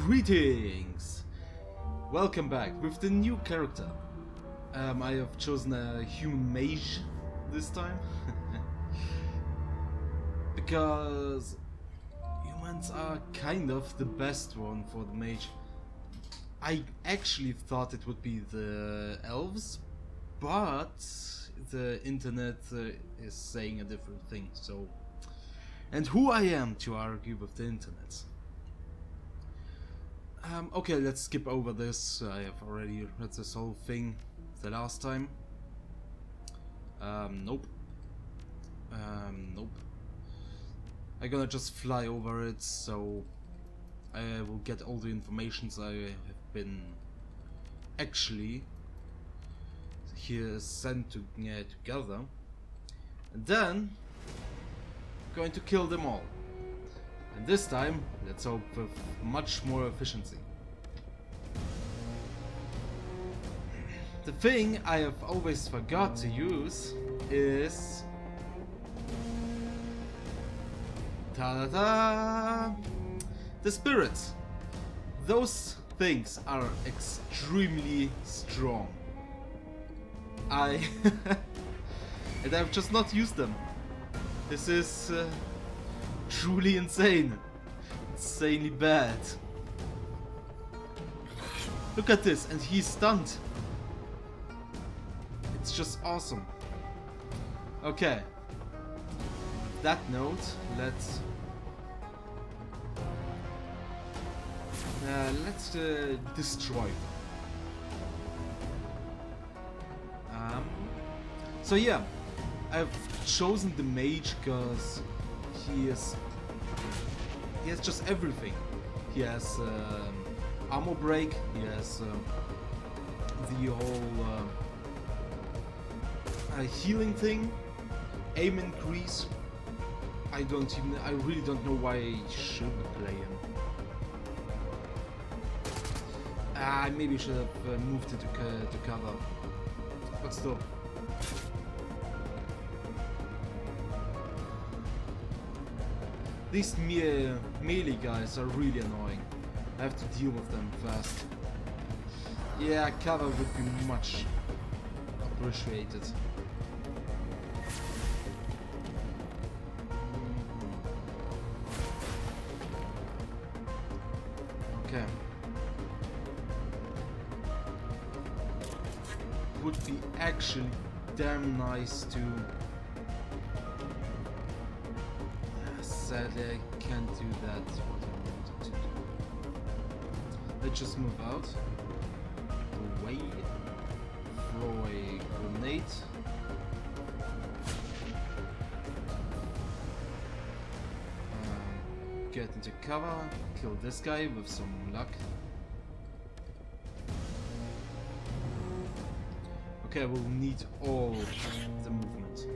Greetings! Welcome back with the new character. I have chosen a human mage this time. Because humans are kind of the best one for the mage. I actually thought it would be the elves, but the internet is saying a different thing, so... And who I am to argue with the internet? Okay, let's skip over this. I have already read this whole thing the last time. Nope. Nope. I'm gonna just fly over it, so I will get all the informations I have been actually here sent to together, and then going to kill them all. And this time, let's hope with much more efficiency. The thing I have always forgot to use is... Ta-da-da! The spirits! Those things are extremely strong. And I've just not used them. This is truly insane. Insanely bad. Look at this, and he's stunned. It's just awesome. Okay. That note, let's destroy them. So yeah, I've chosen the mage because he has just everything. He has armor break. He has the whole healing thing, aim increase. I really don't know why I should play him. I maybe should have moved it to cover, but still. These melee guys are really annoying. I have to deal with them fast. Yeah, cover would be much appreciated. Okay. Would be actually damn nice to... Sadly, I can't do that. What I wanted to do. Let's just move out. Away. Throw a grenade. Get into cover. Kill this guy with some luck. Okay, we'll need all the movement.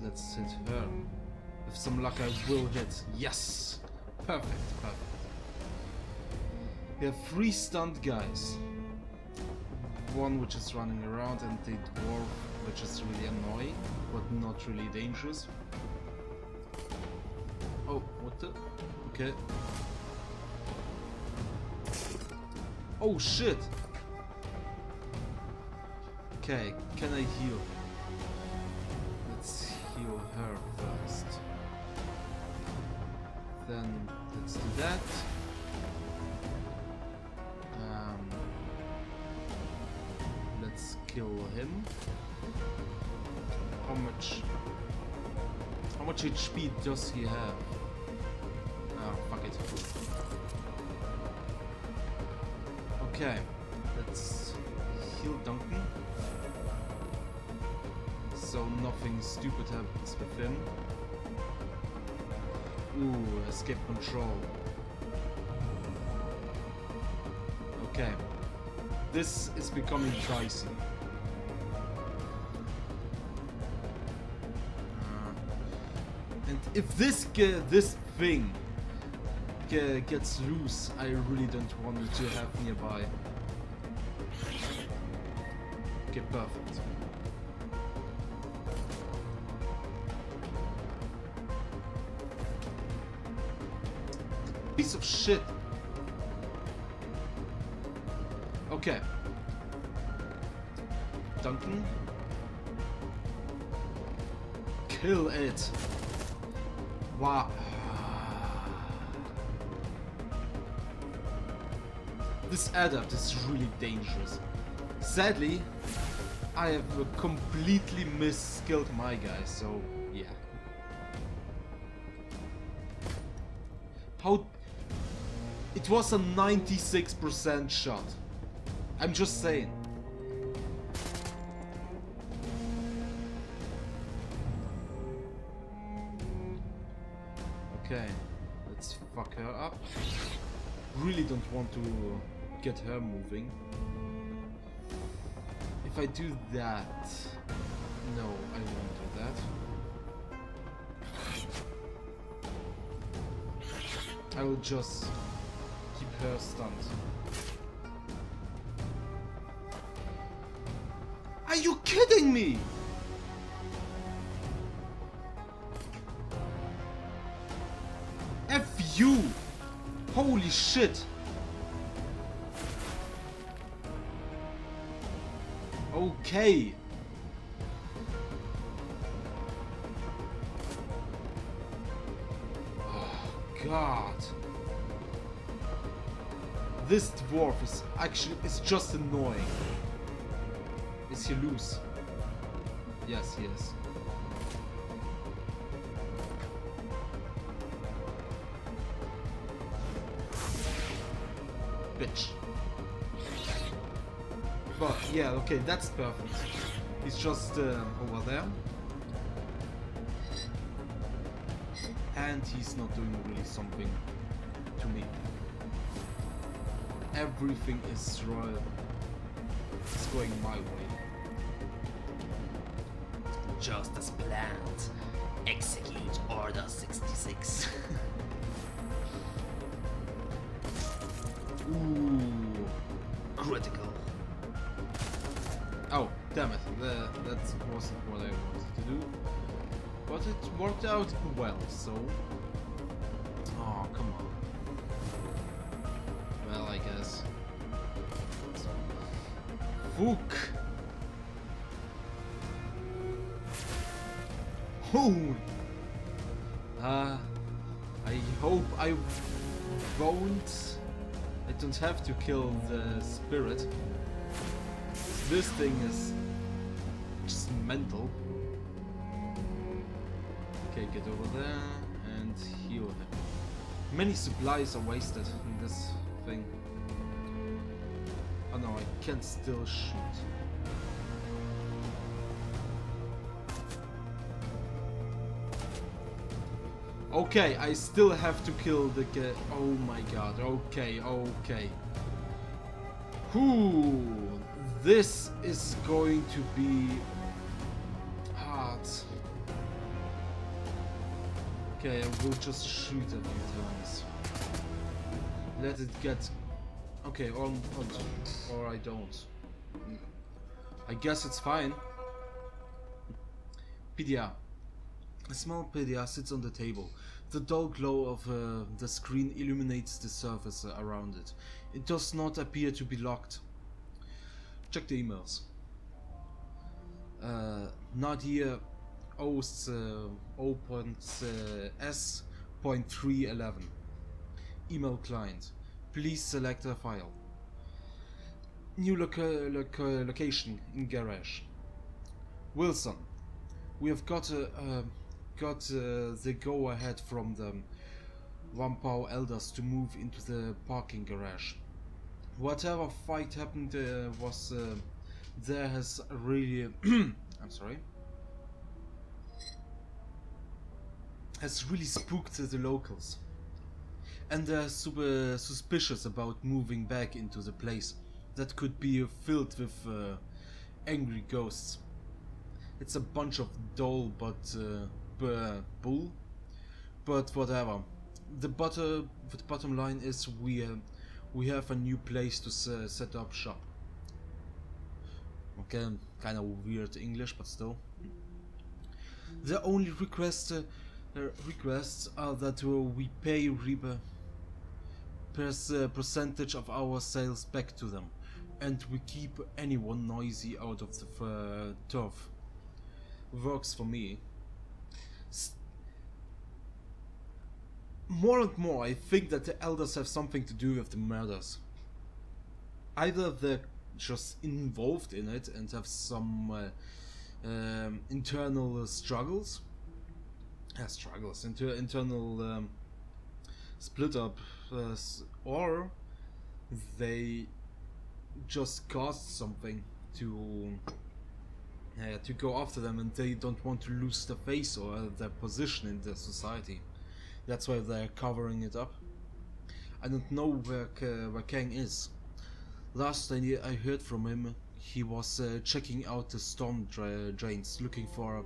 Let's hit her. With some luck I will hit. Yes! Perfect, perfect. We have 3 stunned guys. One which is running around and the dwarf which is really annoying, but not really dangerous. Oh, what the? Okay. Oh shit! Okay, can I heal? Let's heal her first. Then let's do that. Let's kill him. How much HP does he have? Oh, fuck it. Okay, let's heal Duncan. So nothing stupid happens with him. Ooh, escape control. Okay. This is becoming dicey. And if this thing gets loose, I really don't want it to have nearby. Okay, perfect. piece of shit. Okay. Duncan. Kill it. Wow. This adept is really dangerous. Sadly, I have completely misskilled my guy, so yeah. How... It was a 96% shot. I'm just saying. Okay, let's fuck her up. Really don't want to get her moving. If I do that... No, I won't do that. I will just keep her stunned. Are you kidding me? F you! Holy shit! Okay. Oh god. This dwarf is actually just annoying. Is he loose? Yes, he is. Bitch. But yeah, okay, that's perfect. He's just over there. And he's not doing really something to me. Everything is royal. It's going my way. Just as planned. Execute Order 66. Ooh. Critical. Oh, damn it. That wasn't what I wanted to do. But it worked out well, so... Oh, come on. Well, I guess. Fuck! Oh! I hope I won't... I don't have to kill the spirit. This thing is just mental. Okay, get over there and heal him. Many supplies are wasted in this thing. Oh no, I can still shoot. Okay, I still have to kill the guy. Oh my god, okay, okay. Whew, this is going to be hard. Okay, I will just shoot a few times. Let it get... Okay, or I don't. I guess it's fine. PDR. A small PDR sits on the table. The dull glow of the screen illuminates the surface around it. It does not appear to be locked. Check the emails. Nadia opens S.311. Email client. Please select a file. New location in garage. Wilson. We have got the go-ahead from the Wampau elders to move into the parking garage. Whatever fight happened was there has really I'm sorry, has really spooked the locals, and they're super suspicious about moving back into the place that could be filled with angry ghosts. It's a bunch of dull but bull, but whatever. The bottom line is we have a new place to set up shop. Okay, kind of weird English, but still. The only requests are that we pay percentage of our sales back to them, and we keep anyone noisy out of the turf. Works for me. More and more, I think that the elders have something to do with the murders. Either they're just involved in it and have some internal struggles. Internal split up, or they just caused something to go after them, and they don't want to lose their face or their position in the society. That's why they're covering it up. I don't know where Kang is. Last I heard from him, he was checking out the storm drains, looking for a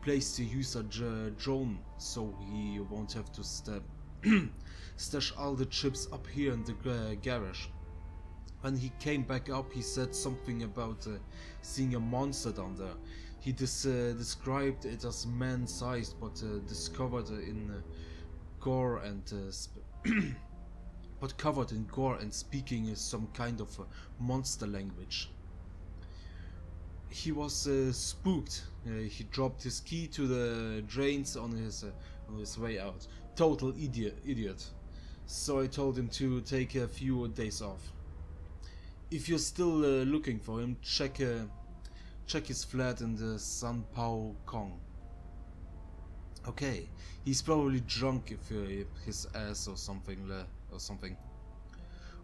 place to use a drone, so he won't have to stash all the chips up here in the garage. When he came back up, he said something about seeing a monster down there. He described it as man-sized, but discovered in gore and but covered in gore and speaking some kind of monster language. He was spooked. He dropped his key to the drains on his way out. Total idiot. So I told him to take a few days off. If you're still looking for him, check his flat in the San Pao Kong. Okay, he's probably drunk if his ass or something.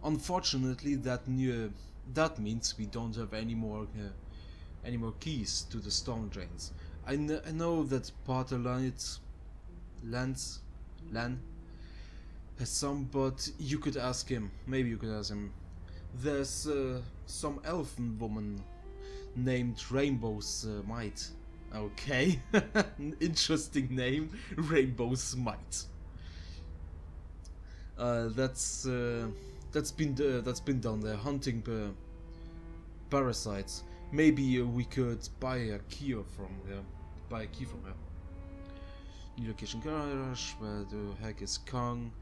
Unfortunately, that means we don't have any more keys to the storm drains. I know that Porter Lan has some, but you could ask him. Maybe you could ask him. There's some elfin woman named Rainbow Smite. Okay, interesting name, Rainbow Smite. That's been down there hunting parasites. Maybe we could buy a key from her. New location garage. Where the heck is Kong?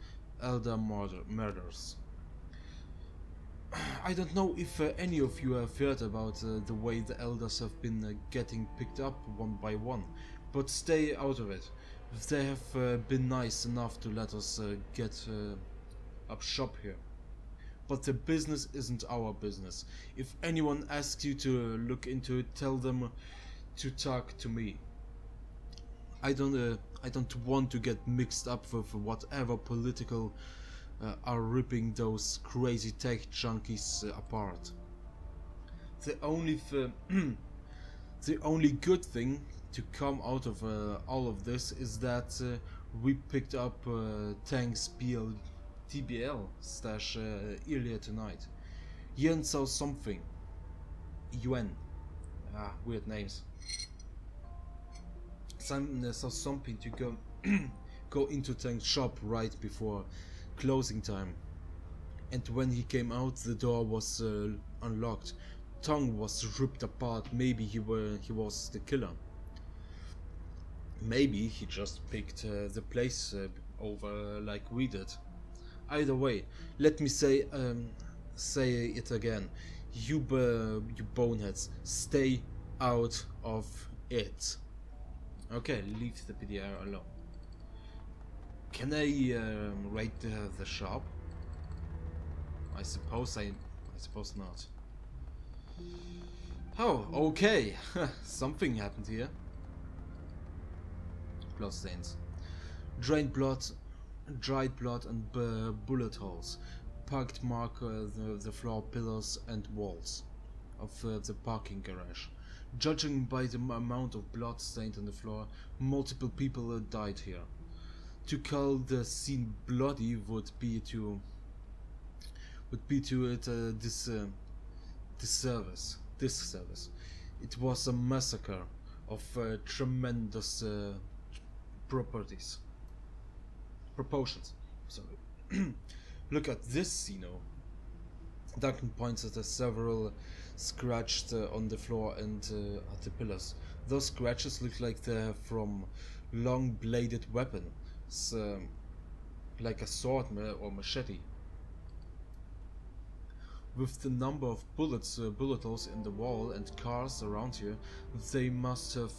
Elder murders. I don't know if any of you have heard about the way the elders have been getting picked up one by one, but stay out of it. They have been nice enough to let us get up shop here. But the business isn't our business. If anyone asks you to look into it, tell them to talk to me. I don't want to get mixed up with whatever political are ripping those crazy tech junkies apart. The only good thing to come out of all of this is that we picked up Tang's TBL stash earlier tonight. Yuan saw something. Weird names. Simon saw something to go into Tang's shop right before closing time, and when he came out, the door was unlocked. Tongue was ripped apart. Maybe he was the killer. Maybe he just picked the place over like we did. Either way, let me say it again. You boneheads, stay out of it. Okay, leave the PDR alone. Can I raid the shop? I suppose not. Oh, okay. Something happened here. Blood stains, dried blood, and bullet holes. Parked mark the floor, pillars, and walls of the parking garage. Judging by the amount of blood stained on the floor, multiple people died here. To call the scene bloody would be to it disservice. It was a massacre of tremendous proportions. Sorry. Look at this, Duncan points at the several scratched on the floor and at the pillars. Those scratches look like they're from long-bladed weapons. like a sword or machete. With the number of bullet holes in the wall and cars around here, they must have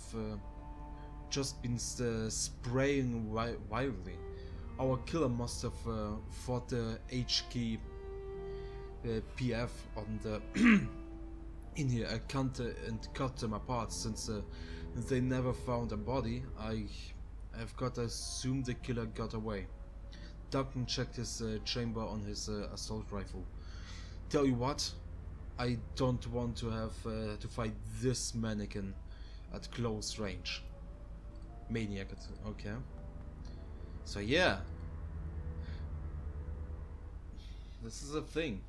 just been spraying wildly. Our killer must have fought the HK PF on the in here and cut them apart. Since they never found a body, I've got to assume the killer got away. Duncan checked his chamber on his assault rifle. Tell you what, I don't want to have to fight this mannequin at close range. Maniac, okay. So yeah, this is a thing.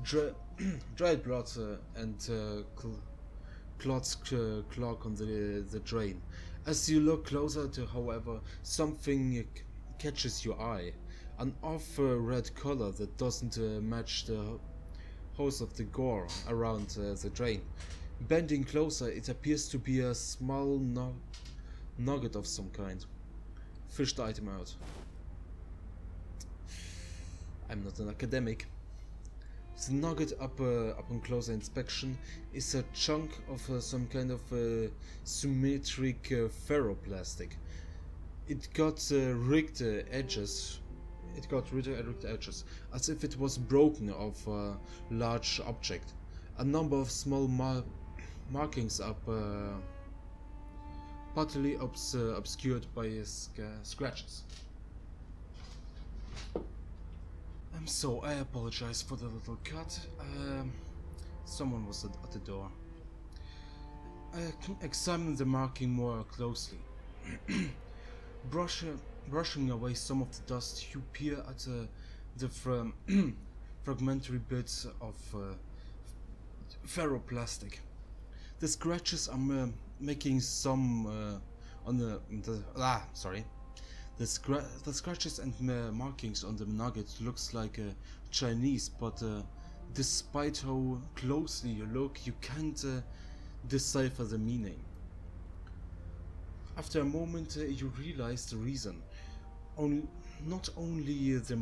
Dried blood and clots clog on the drain. As you look closer to, however, something catches your eye. An off-red color that doesn't match the hose of the gore around the drain. Bending closer, it appears to be a small nugget of some kind. Fish the item out. I'm not an academic. The nugget, upon closer inspection, is a chunk of some kind of symmetric ferroplastic. It got rigged edges. It got rigged edges, as if it was broken off a large object. A number of small markings are partly obscured by scratches. So I apologize for the little cut. Someone was at the door. I examined the marking more closely. Brushing away some of the dust, you peer at the fragmentary bits of ferroplastic. The scratches are making some on sorry. The scratches and markings on the nugget looks like Chinese, but despite how closely you look, you can't decipher the meaning. After a moment, you realize the reason. Not only the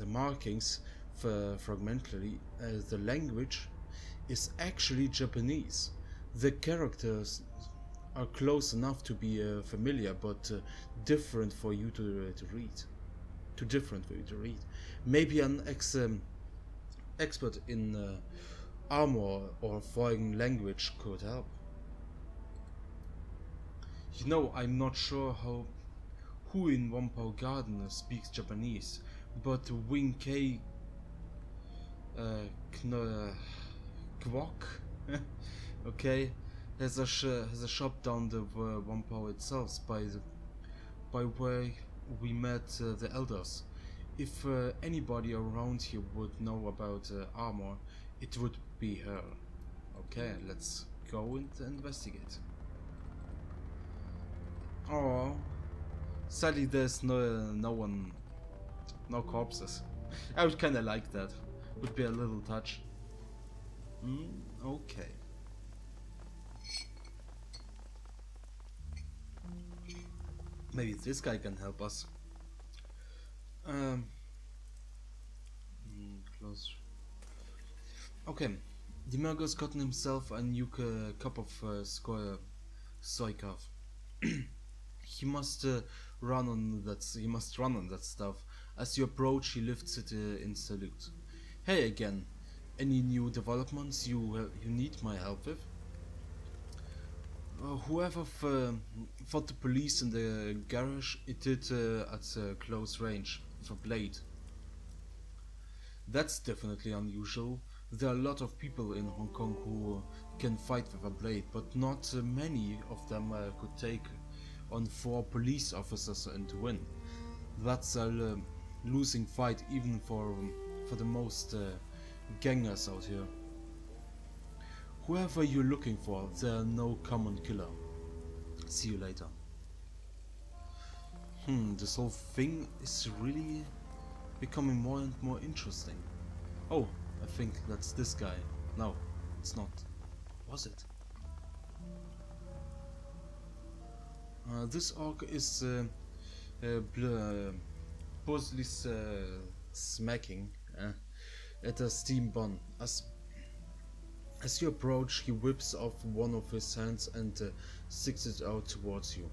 markings fragmentary, the language is actually Japanese. The characters are close enough to be familiar, but different for you to read. Too different for you to read. Maybe an expert in armor or foreign language could help. You know, I'm not sure who in Wampao Garden speaks Japanese, but Wing K Kwok, okay, has a shop down the Wampao itself by where we met the elders. If anybody around here would know about armor, it would be her. Okay, let's go and investigate. Oh, sadly there's no one, no corpses. I would kinda like that. Would be a little touch. Okay. Maybe this guy can help us. Close. Okay, Dimago's gotten himself a new cup of soy calf. He must run on that. He must run on that stuff. As you approach, he lifts it in salute. Hey again. Any new developments you need my help with? Whoever fought the police in the garage, it did at close range with a blade. That's definitely unusual. There are a lot of people in Hong Kong who can fight with a blade, but not many of them could take on 4 police officers and win. That's a losing fight even for the most gangers out here. Whoever you're looking for, they're no common killer. See you later. This whole thing is really becoming more and more interesting. Oh, I think that's this guy. No, it's not. Was it? This orc is supposedly smacking at a steam bun. As you approach, he whips off one of his hands and sticks it out towards you.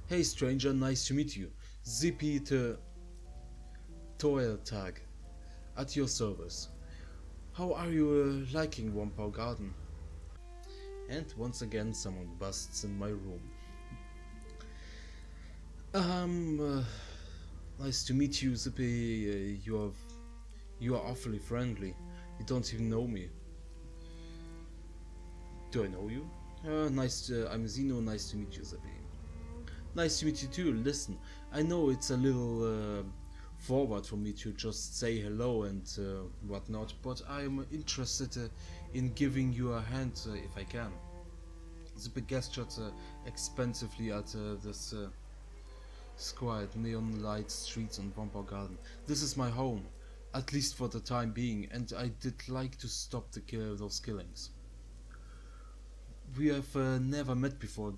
Hey stranger, nice to meet you. Zippy the Toil Tag, at your service. How are you liking Wampau Garden? And once again someone busts in my room. Nice to meet you, Zippy. You are awfully friendly. You don't even know me. Do I know you? I'm Zeno, nice to meet you, Zippy. Nice to meet you too. Listen, I know it's a little forward for me to just say hello and whatnot, but I'm interested in giving you a hand if I can. Zippy gestured expensively at this quiet neon light streets on Wampau Garden. This is my home, at least for the time being, and I did like to stop those killings. We have never met before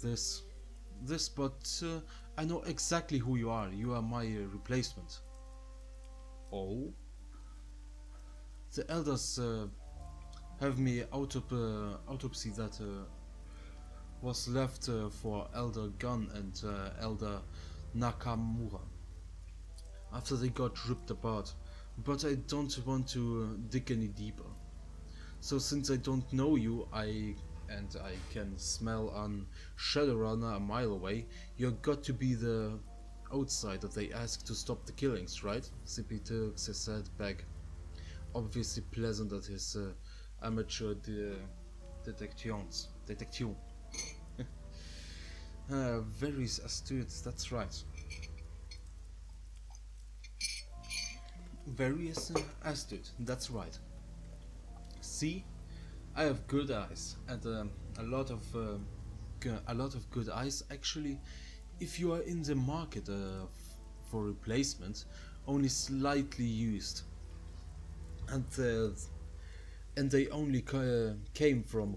but I know exactly who you are. You are my replacement. Oh? The elders have me autopsy that was left for Elder Gunn and Elder Nakamura after they got ripped apart, but I don't want to dig any deeper. So since I don't know you, I can smell on Shadowrun a mile away, you're got to be the outsider they asked to stop the killings, right? Zippy tilts his head back, obviously pleasant at his amateur detection. Very astute, that's right. Very astute, that's right. See? I have good eyes, and a lot of good eyes. Actually, if you are in the market for replacement, only slightly used, and they only came from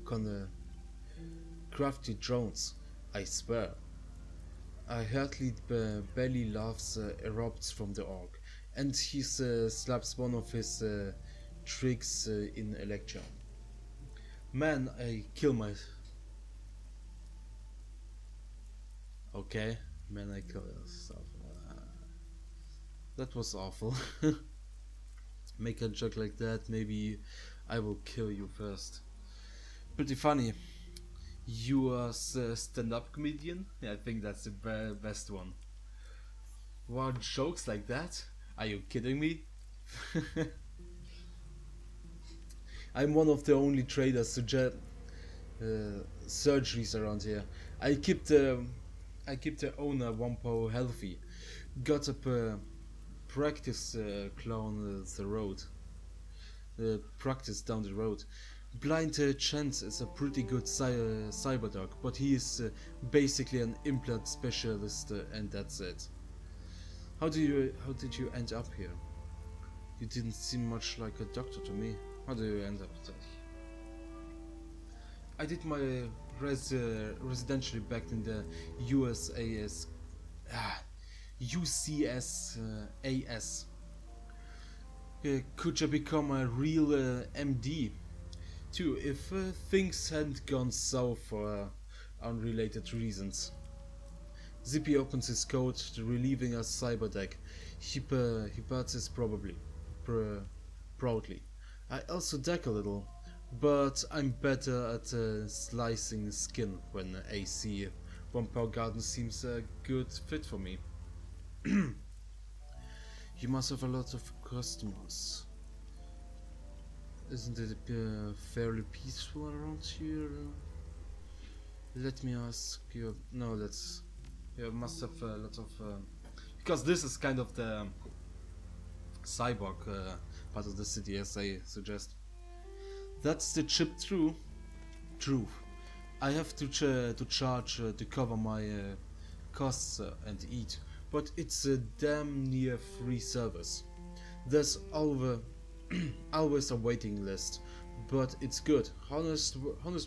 crafty drones. I swear. A hearty belly laughs erupts from the orc, and he slaps one of his tricks in a lecture. Man, I kill my... Okay, man, I kill myself. That was awful. Make a joke like that, maybe I will kill you first. Pretty funny. You are a stand-up comedian? Yeah, I think that's the best one. What, jokes like that? Are you kidding me? I'm one of the only traders surgeries around here. I keep the owner Wampau healthy. Got a practice clown the road. Practice down the road. Blind Chance is a pretty good cyberdog, but he is basically an implant specialist, and that's it. How did you end up here? You didn't seem much like a doctor to me. How do you end up there? I did my residentially back in the UCSAS. Could you become a real MD? Too, if things hadn't gone south for unrelated reasons. Zippy opens his coat, relieving a cyberdeck. He pats proudly. I also deck a little, but I'm better at slicing skin when AC Wampau Garden seems a good fit for me. You must have a lot of customers. Isn't it fairly peaceful around here? Let me ask you. No, let's. You must have a lot of. Because this is kind of the cyborg part of the city, as I suggest. That's the chip through. True. I have to charge to cover my costs and eat, but it's a damn near free service. There's always a waiting list, but it's good, honest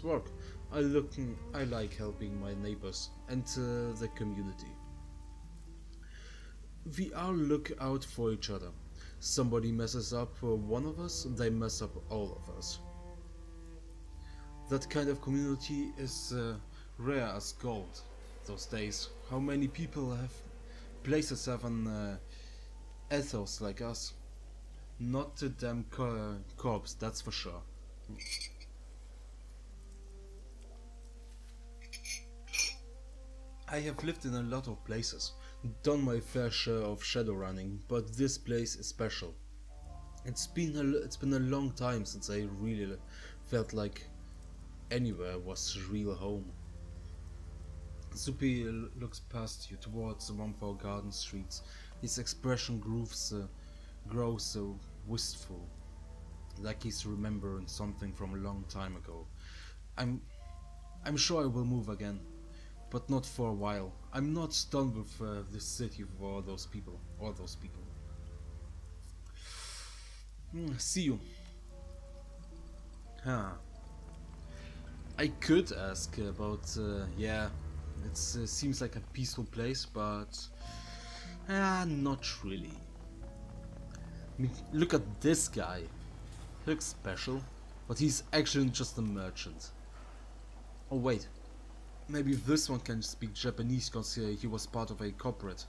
work. I like helping my neighbors and the community. We all look out for each other. Somebody messes up for one of us, they mess up all of us. That kind of community is rare as gold those days. How many people have places have an ethos like us? Not the damn corpse, that's for sure. I have lived in a lot of places, done my fair share of shadowrunning, but this place is special. It's been a long time since I really felt like anywhere was real home. Zupi looks past you towards one of our garden streets. His expression grows so wistful, like he's remembering something from a long time ago. I'm sure I will move again, but not for a while. I'm not done with this city for all those people. See you. Huh. I could ask about, yeah, it seems like a peaceful place, but not really. I mean, look at this guy. He looks special, but he's actually just a merchant. Oh wait, maybe this one can speak Japanese because he was part of a corporate.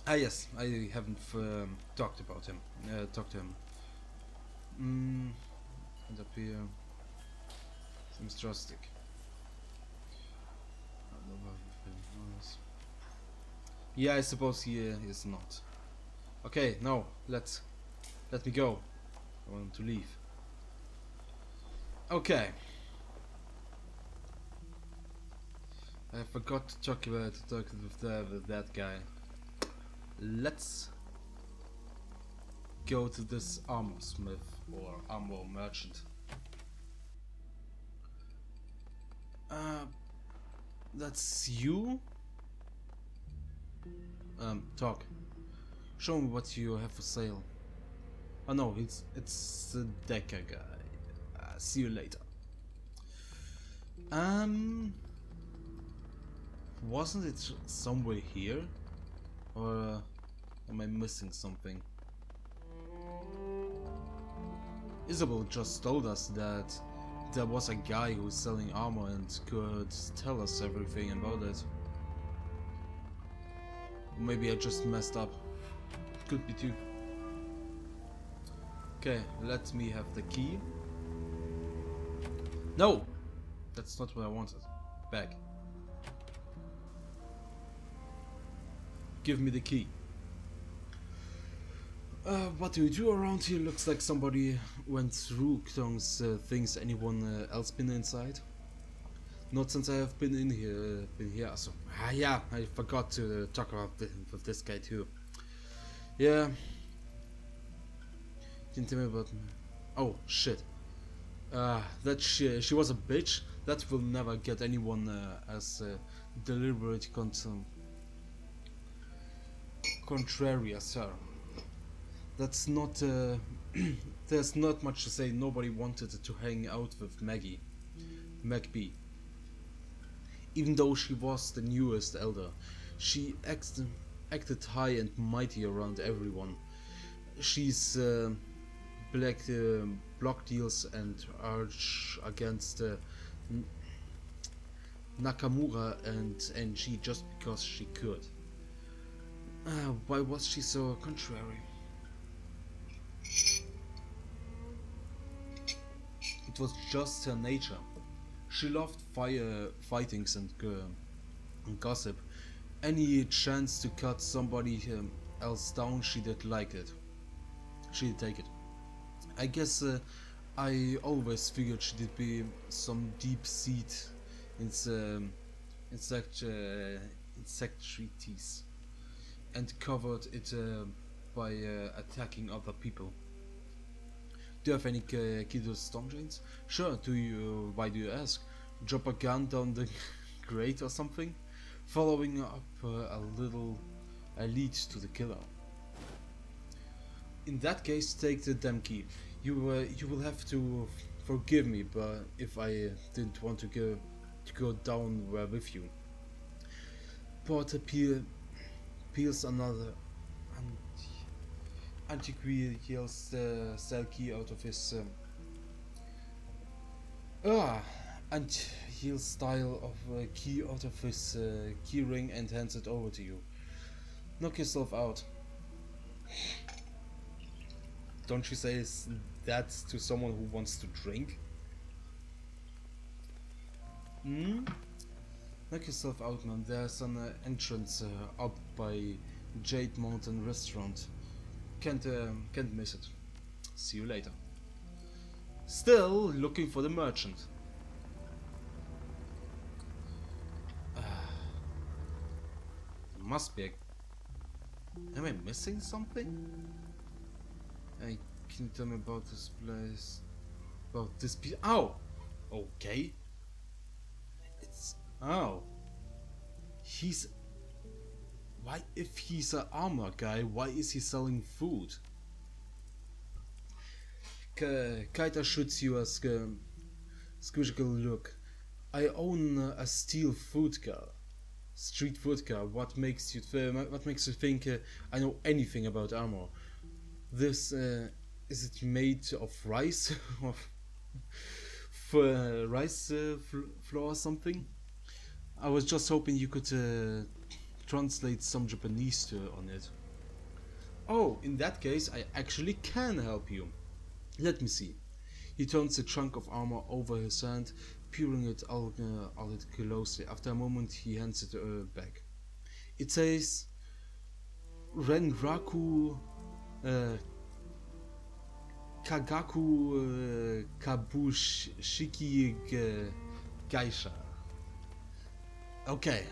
Yes, I haven't talked to him. And up here seems drastic. Yeah, I suppose he is not. Okay, no, let me go. I want him to leave. Okay. I forgot to talk with that guy. Let's go to this armor smith or armor merchant. That's you? Talk. Show me what you have for sale. Oh no, it's the Decker guy. See you later. Wasn't it somewhere here? Or am I missing something? Isabel just told us that there was a guy who was selling armor and could tell us everything about it. Maybe I just messed up. Could be too. Okay, let me have the key. No! That's not what I wanted. Back. Give me the key. What do we do around here? Looks like somebody went through Ktong's things. Anyone else been inside? Not since I have been here. So, yeah, I forgot to talk about with this guy too. Yeah. Didn't tell me about. Oh shit. That she was a bitch. That will never get anyone as deliberate contrary as her. That's not. There's not much to say. Nobody wanted to hang out with Maggie. MacB. Even though she was the newest elder, she acted high and mighty around everyone. She's block deals and arch against Nakamura and NG just because she could. Why was she so contrary? It was just her nature. She loved fightings and gossip. Any chance to cut somebody else down, she did like it. She did take it. I guess I always figured she did be some deep seat insecurities and covered it by attacking other people. Do you have any key to the storm drains? Sure. Why do you ask? Drop a gun down the grate or something? Following up a lead to the killer. In that case, take the damn key. You will have to forgive me, but if I didn't want to go down with you. Porter peels another antiquary cell key out of his and he'll style of a key out of his key ring and hands it over to you. Knock yourself out. Don't you say that to someone who wants to drink? Knock yourself out, man. There's an entrance up by Jade Mountain Restaurant. Can't miss it. See you later. Still looking for the merchant. Must be. Am I missing something? Can you tell me about this place? About this piece? Oh! Okay. It's... Oh. He's... Why, if he's an armor guy, why is he selling food? Kaita shoots you a squishable look. I own a steel food car. Street food car. What makes you think I know anything about armor? This is it made of rice for rice flour or something? I was just hoping you could translate some Japanese on it. Oh, in that case, I actually can help you. Let me see. He turns the chunk of armor over his hand, peering it all closely. After a moment, he hands it back. It says Renraku Kagaku Kabushiki Geisha. Okay.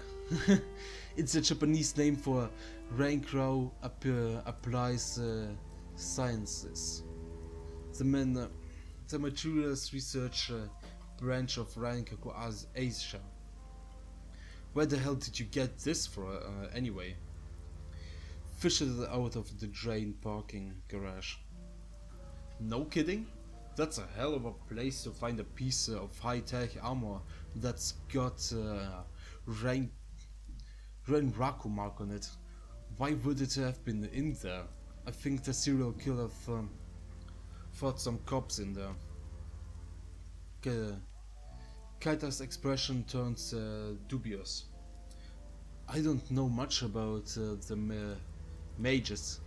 It's a Japanese name for Rankrau Applies Sciences. The materials research branch of Rankaku as Asia. Where the hell did you get this for anyway? Fished it out of the drain parking garage. No kidding? That's a hell of a place to find a piece of high-tech armor that's got Renraku mark on it. Why would it have been in there? I think the serial killer fought some cops in there. Kaita's expression turns dubious. I don't know much about the mages,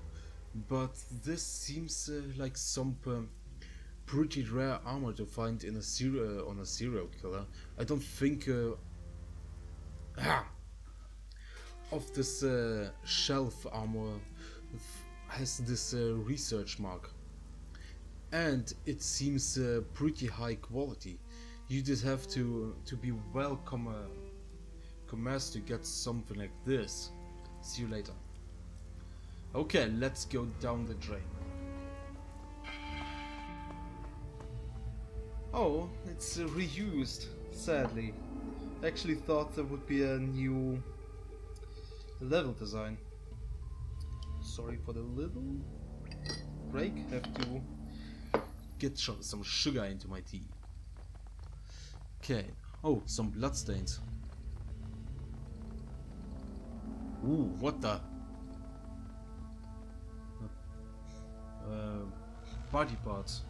but this seems like some pretty rare armor to find in on a serial killer. I don't think of this shelf armor has this research mark, and it seems pretty high quality. You did have to be well commerced to get something like this. See you later. Okay, let's go down the drain. Oh, it's reused, sadly. I actually thought there would be a new level design. Sorry for the little break. Have to get some sugar into my tea. Okay. Oh, some bloodstains. Ooh, what the? Body parts.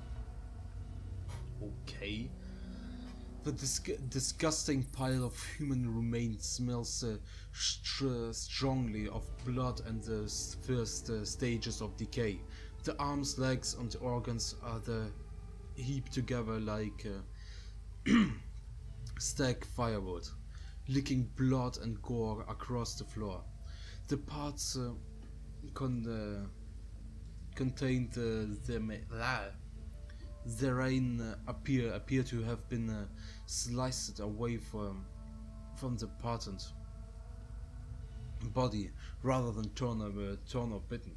Okay. The disgusting pile of human remains smells strongly of blood and the first stages of decay. The arms, legs and organs are heaped together like stack firewood, licking blood and gore across the floor. The parts contained the rain appear to have been sliced away from the patterned body rather than torn or bitten.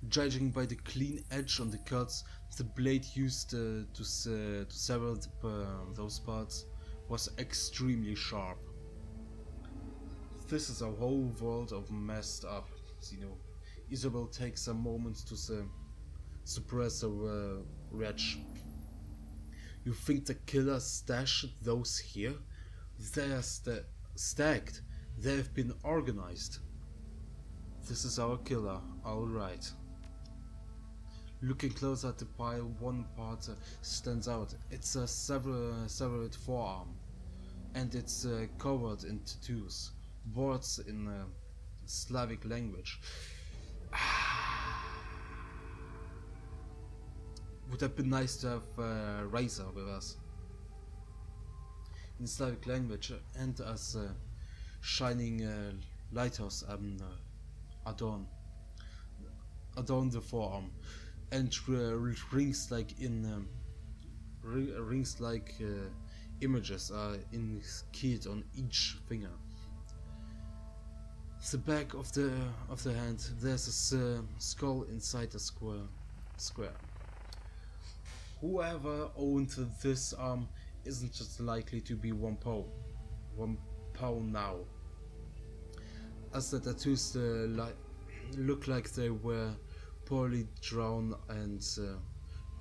Judging by the clean edge on the cuts, the blade used to sever those parts was extremely sharp. This is a whole world of messed up, Zeno. Isabel takes a moment to suppress a wretch. You think the killer stashed those here? They're stacked. They have been organized. This is our killer, alright. Looking closer at the pile, one part stands out. It's a severed forearm, and it's covered in tattoos, words in Slavic language. Would have been nice to have Razor with us. In Slavic language, and as shining lighthouse adorn the forearm, and rings like images are keyed on each finger. The back of the hand, there's a skull inside the square. Whoever owned this arm isn't just likely to be one pow now, as the tattoos look like they were poorly drawn and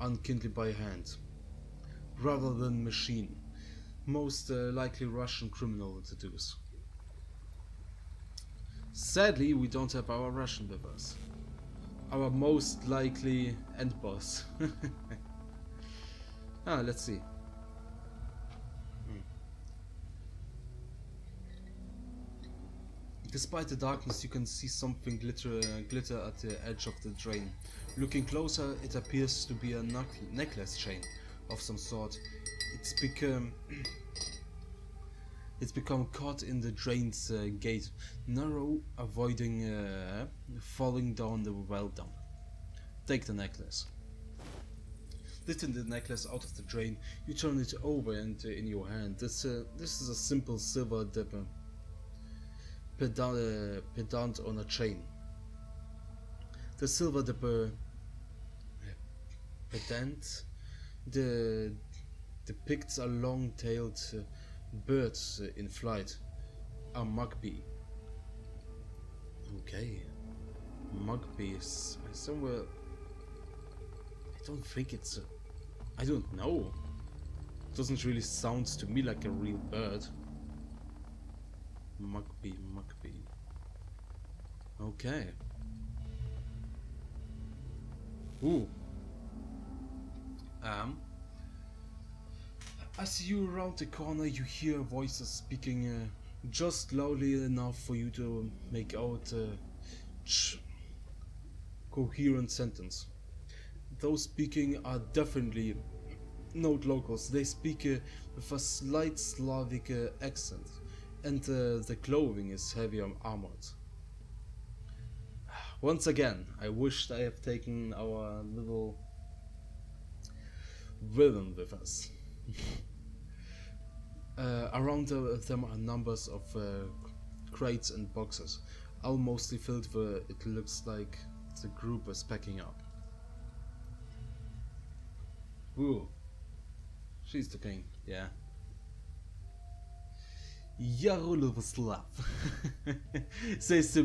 unkindled by hand, rather than machine. Most likely Russian criminal tattoos. Sadly, we don't have our Russian with us. Our most likely end boss. Let's see. Despite the darkness, you can see something glitter at the edge of the drain. Looking closer, it appears to be a necklace chain of some sort. It's become caught in the drain's gate, narrow, avoiding falling down the well dump. Take the necklace. Lifting the necklace out of the drain, you turn it over and in your hand. This is a simple silver dipper. Pedant on a chain. The silver dipper pedant depicts a long-tailed bird in flight, a mugpie. Okay, mugpie is somewhere. I don't think it's. I don't know. It doesn't really sound to me like a real bird. Mugpie. Okay. Ooh. As you round the corner, you hear voices speaking just loudly enough for you to make out a coherent sentence. Those speaking are definitely not locals. They speak with a slight Slavic accent, and the clothing is heavy armored. Once again, I wished I have taken our little villain with us. Around them are numbers of crates and boxes, all mostly filled where it looks like the group is packing up. Ooh, she's the king, yeah. Yaroslav says the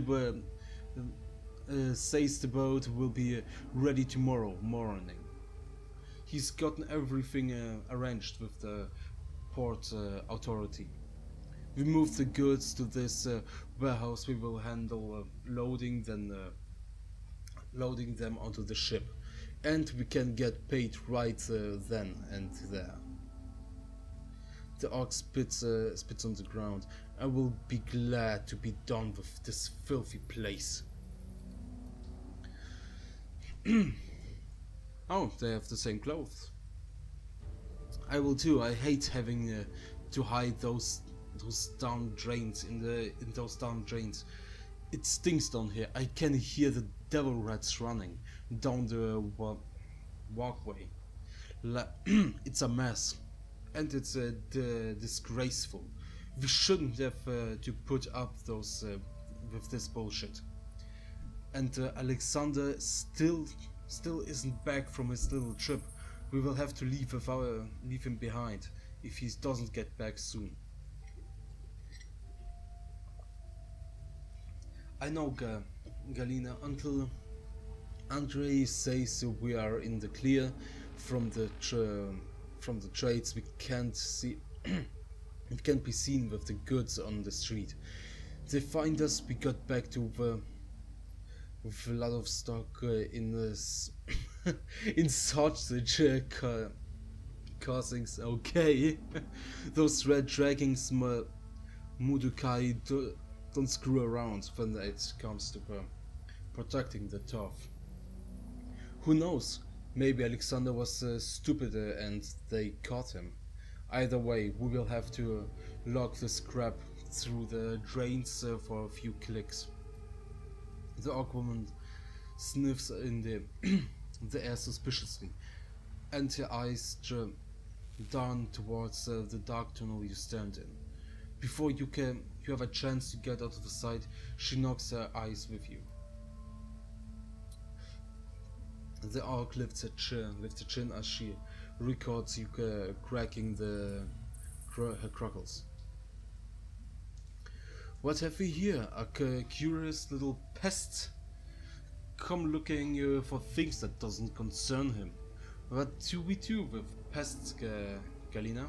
boat will be ready tomorrow morning. He's gotten everything arranged with the port authority. We move the goods to this warehouse. We will handle loading them onto the ship, and we can get paid right then and there. The orc spits on the ground. I will be glad to be done with this filthy place. Oh, they have the same clothes. I will too. I hate having to hide those down drains in those down drains. It stinks down here. I can hear the devil rats running down the walkway. It's a mess, and it's disgraceful. We shouldn't have to put up with this bullshit. And Alexander still isn't back from his little trip. We will have to leave him behind if he doesn't get back soon. I know, Galina, until Andrei says we are in the clear from the trades, we can't be seen with the goods on the street. They find us, we got back to the with a lot of stock in this in sausage causings. Okay. Those red dragons Mudukai don't screw around when it comes to protecting the tough. Who knows, maybe Alexander was stupider and they caught him. Either way, we will have to log the scrap through the drains for a few clicks. The orc woman sniffs in the air suspiciously, and her eyes turn towards the dark tunnel you stand in. Before you have a chance to get out of the sight, she knocks her eyes with you. The orc lifts her chin as she records you cracking her knuckles. What have we here? A curious little pest. Come looking for things that doesn't concern him. What do we do with pests, Galina?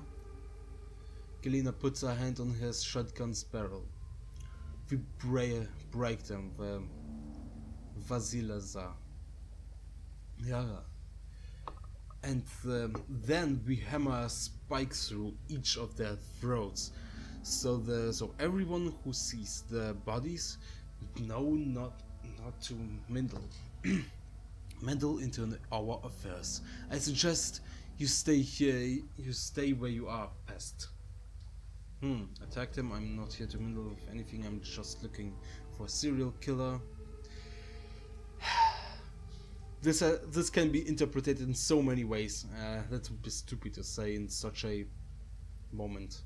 Galina puts her hand on his shotgun's barrel. We break them, Vasilazar. Yeah. And then we hammer a spike through each of their throats. So everyone who sees the bodies know not to meddle into our affairs. I suggest you stay here. You stay where you are, pest. Attacked him. I'm not here to meddle with anything. I'm just looking for a serial killer. This can be interpreted in so many ways. That would be stupid to say in such a moment.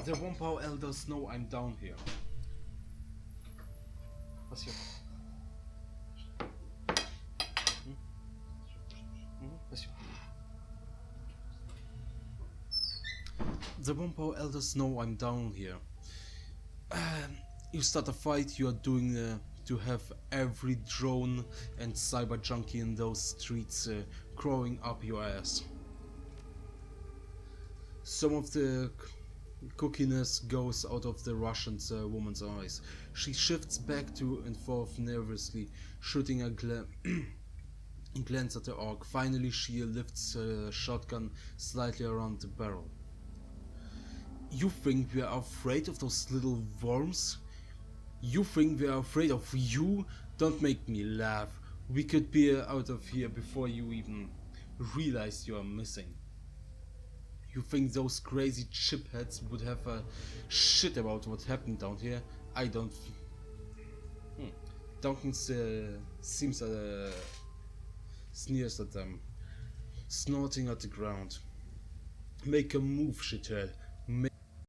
The Wompow elders know I'm down here. Was hier? Was hier? The Wompow elders know I'm down here. You start a fight, you are doing to have every drone and cyber junkie in those streets crawling up your ass. Some of the cookiness goes out of the Russian woman's eyes. She shifts back to and forth nervously, shooting a glance at the orc. Finally, she lifts her shotgun slightly around the barrel. You think we are afraid of those little worms? You think we are afraid of you? Don't make me laugh. We could be out of here before you even realize you are missing. You think those crazy chipheads would have a shit about what happened down here? I don't. Duncan seems sneers at them, snorting at the ground. Make a move, shithead.